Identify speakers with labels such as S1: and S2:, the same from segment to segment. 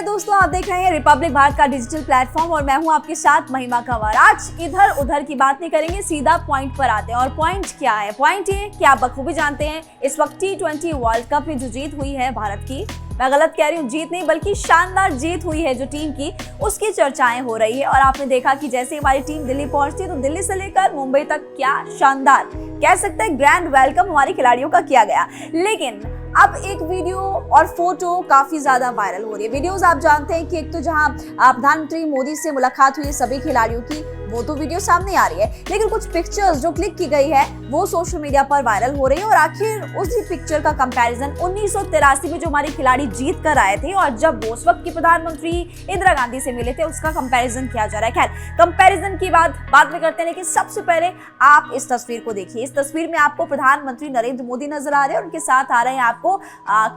S1: नमस्कार दोस्तों, आप देख रहे हैं रिपब्लिक भारत का डिजिटल प्लेटफॉर्म और मैं हूं आपके साथ महिमा कंवर। आज इधर उधर की बात नहीं करेंगे, सीधा पॉइंट पर आते हैं। और पॉइंट क्या है? पॉइंट ये कि आप बखूबी जानते हैं इस वक्त T20 वर्ल्ड कप में जो जीत हुई है भारत की, मैं गलत कह रही हूँ, जीत नहीं बल्कि शानदार जीत हुई है जो टीम की, उसकी चर्चाएं हो रही है। और आपने देखा कि जैसे हमारी टीम दिल्ली पहुंचती तो दिल्ली से लेकर मुंबई तक क्या शानदार, कह सकते हैं ग्रैंड वेलकम हमारे खिलाड़ियों का किया गया। लेकिन अब एक वीडियो और फोटो काफी ज्यादा वायरल हो रही है। वीडियोस आप जानते हैं कि एक तो जहां प्रधानमंत्री मोदी से मुलाकात हुई सभी खिलाड़ियों की, वो तो वीडियो सामने आ रही है, लेकिन कुछ पिक्चर्स जो क्लिक की गई है वो सोशल मीडिया पर वायरल हो रही है। और आखिर उसी पिक्चर का कंपैरिजन 1983 में जो हमारे खिलाड़ी जीत कर आए थे और जब वो उस वक्त की प्रधानमंत्री इंदिरा गांधी से मिले थे, उसका कंपैरिजन किया जा रहा है। खैर, कंपैरिजन की बात बाद में करते हैं, लेकिन सबसे पहले आप इस तस्वीर को देखिए। इस तस्वीर में आपको प्रधानमंत्री नरेंद्र मोदी नजर आ रहे हैं और उनके साथ आ रहे हैं आपको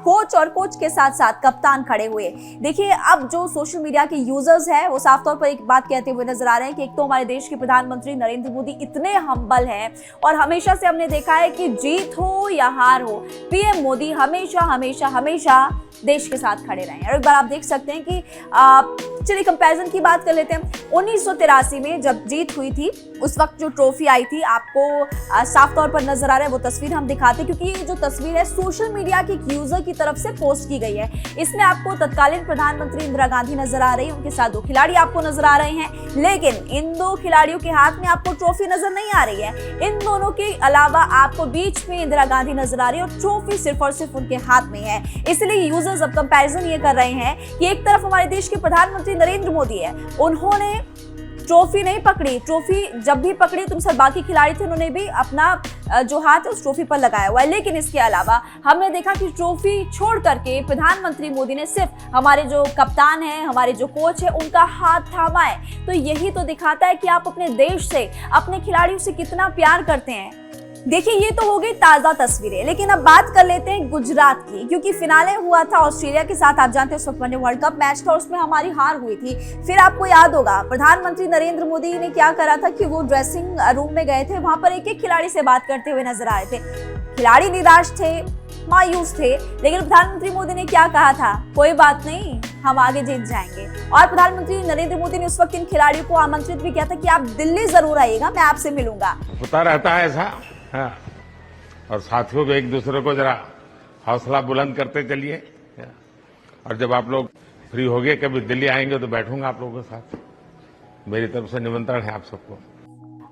S1: कोच और कोच के साथ साथ कप्तान खड़े हुए। देखिए, अब जो सोशल मीडिया के यूजर्स हैं वो साफ तौर पर एक बात कहते हुए नजर आ रहे हैं कि एक तो हमारे देश के प्रधानमंत्री नरेंद्र मोदी इतने हम्बल हैं और हमेशा से हमने देखा है कि जीत हो या हार हो, पीएम मोदी हमेशा हमेशा हमेशा देश के साथ खड़े रहे हैं। और एक बार आप देख सकते हैं कि चलिए कंपैरिजन की बात कर लेते हैं। 1983 में जब जीत हुई थी उस वक्त जो ट्रॉफी आई थी आपको साफ तौर पर नजर आ रहा है, वो तस्वीर हम दिखाते हैं क्योंकि ये जो तस्वीर है सोशल मीडिया के एक यूजर की तरफ से पोस्ट की गई है। इसमें आपको तत्कालीन प्रधानमंत्री इंदिरा गांधी नजर आ रही है, उनके साथ दो खिलाड़ी आपको नजर आ रहे हैं, लेकिन इन दो खिलाड़ियों के हाथ में आपको ट्रॉफी नजर नहीं आ रही है। इन दोनों के अलावा आपको बीच में इंदिरा गांधी नजर आ रही है और ट्रॉफी सिर्फ और सिर्फ उनके हाथ में है। इसलिए यूजर्स अब कंपैरिजन ये कर रहे हैं कि एक तरफ हमारे देश के प्रधानमंत्री नरेंद्र मोदी है, उन्होंने ट्रॉफी नहीं पकड़ी, ट्रॉफी जब भी पकड़ी तो सब बाकी खिलाड़ी थे उन्होंने भी अपना जो हाथ है उस ट्रॉफी पर लगाया हुआ है। लेकिन इसके अलावा हमने देखा कि ट्रॉफी छोड़ करके प्रधानमंत्री मोदी ने सिर्फ हमारे जो कप्तान हैं, हमारे जो कोच है, उनका हाथ थामा है। तो यही तो दिखाता है कि आप अपने देश से, अपने खिलाड़ियों से कितना प्यार करते हैं। देखिए, ये तो हो गई ताजा तस्वीरें, लेकिन अब बात कर लेते हैं गुजरात की, क्योंकि फिनाले हुआ था ऑस्ट्रेलिया के साथ। आप जानते हैं उस वक्त वनडे वर्ल्ड कप मैच था और उसमें हमारी हार हुई थी। फिर आपको याद होगा प्रधानमंत्री नरेंद्र मोदी ने क्या करा था कि वो ड्रेसिंग रूम में गए थे, वहां पर एक एक खिलाड़ी से बात करते हुए नजर आ रहे थे। खिलाड़ी निराश थे, मायूस थे, लेकिन प्रधानमंत्री मोदी ने क्या कहा था? कोई बात नहीं, हम आगे जीत जाएंगे। और प्रधानमंत्री नरेंद्र मोदी ने उस वक्त इन खिलाड़ियों को आमंत्रित भी किया था कि आप दिल्ली जरूर आइएगा, मैं आपसे मिलूंगा।
S2: होता रहता है ऐसा। हाँ। और साथियों को एक दूसरे को जरा हौसला बुलंद करते चलिए। और जब आप लोग फ्री हो गए कभी दिल्ली आएंगे तो बैठूंगा आप लोगों के साथ। मेरी तरफ से निमंत्रण है आप सबको।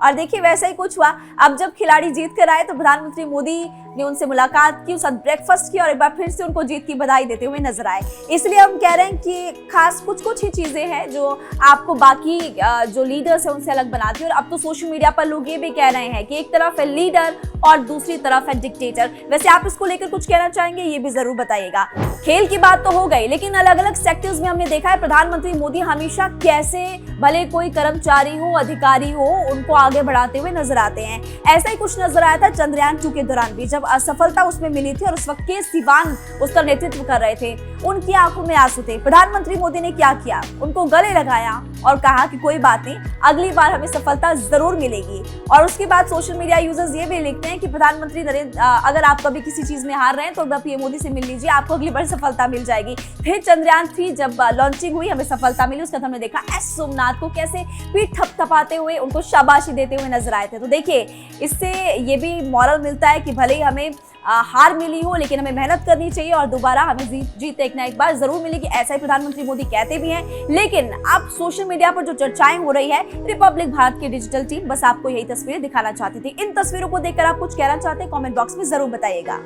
S1: और देखिए, वैसा ही कुछ हुआ। अब जब खिलाड़ी जीत कर आए तो प्रधानमंत्री मोदी ने उनसे मुलाकात की, साथ ब्रेकफास्ट किया और एक बार फिर से उनको जीत की बधाई देते हुए नजर आए। इसलिए हम कह रहे हैं कि खास कुछ ही चीजें हैं जो आपको बाकी जो लीडर्स है उनसे अलग बनाती है। और अब तो सोशल मीडिया पर लोग ये भी कह रहे हैं कि एक तरफ है लीडर और दूसरी तरफ है डिक्टेटर। वैसे आप इसको लेकर कुछ कहना चाहेंगे? ये भी जरूर बताइएगा। खेल की बात तो हो गई, लेकिन अलग अलग सेक्टर्स में हमने देखा है प्रधानमंत्री मोदी हमेशा कैसे, भले कोई कर्मचारी हो, अधिकारी हो, उनको आगे बढ़ाते हुए नजर आते हैं। ऐसा ही कुछ नजर आया था चंद्रयान 2 के दौरान भी, जब असफलता उसमें मिली थी और उस वक्त के सिवान उसका नेतृत्व कर रहे थे, उनकी आंखों में आंसू थे। प्रधानमंत्री मोदी ने क्या किया? उनको गले लगाया और कहा कि कोई बात नहीं, अगली बार हमें सफलता जरूर मिलेगी। और उसके बाद सोशल मीडिया यूजर्स ये भी लिखते हैं कि प्रधानमंत्री नरेंद्र, अगर आप कभी किसी चीज में हार रहे हैं तो पीएम मोदी से मिल लीजिए, आपको अगली बार सफलता मिल जाएगी। फिर चंद्रयान 3 जब लॉन्चिंग हुई, हमें सफलता मिली, उसके बाद हमने देखा एस सोमनाथ को कैसे पीठ थपथपाते हुए उनको शाबाशी देते हुए नजर आए थे। तो देखिए, इससे ये भी मॉरल मिलता है कि भले ही हमें हार मिली हो, लेकिन हमें मेहनत करनी चाहिए और दोबारा हमें जीत एक ना एक बार जरूर मिलेगी। ऐसा ही प्रधानमंत्री मोदी कहते भी हैं। लेकिन अब सोशल मीडिया पर जो चर्चाएं हो रही है, रिपब्लिक भारत की डिजिटल टीम बस आपको यही तस्वीरें दिखाना चाहती थी। इन तस्वीरों को देखकर आप कुछ कहना चाहते हैं? कमेंट बॉक्स में जरूर बताइएगा।